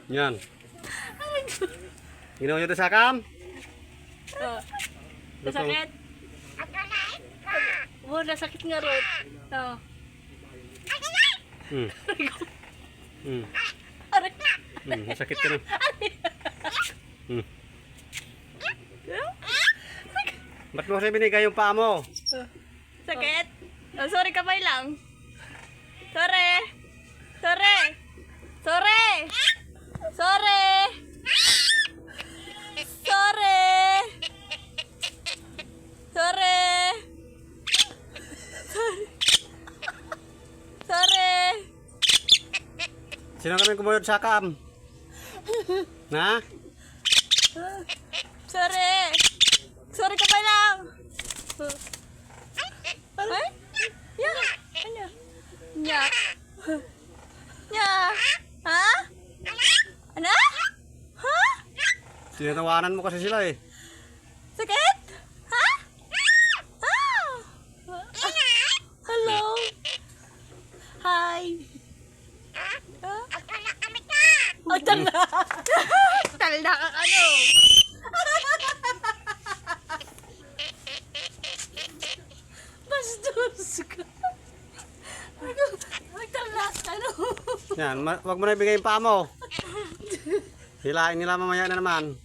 Yan. Ginawa nyo ito sa kam? Oh. Nasakit? Oh, nasakit nga ron. Oh. Hmm. Hmm. Aray. Nasakit ka na. Hmm. Ba't mo kasi binigay yung paa mo? Sakit? Oh, sorry, kamay lang. Sorry. Sorry. Sorry. Sorry. Sorry. Sorry. Sorry. Sino kami kumuyod sa kam? Na? Sorry. Sorry, kamay lang. Ay? Ya. Ano? Ya. Ya. Ha? Ano? Ha? Tinatawanan mo kasi sila eh. Sakit? Ha? Ah. Hello. Hi. Oh, tala. Tala ka ano? Bastos ka. Magtala ka ano? Yan, wag mo na ibigay yung paa mo. Hilain nila mamaya na naman.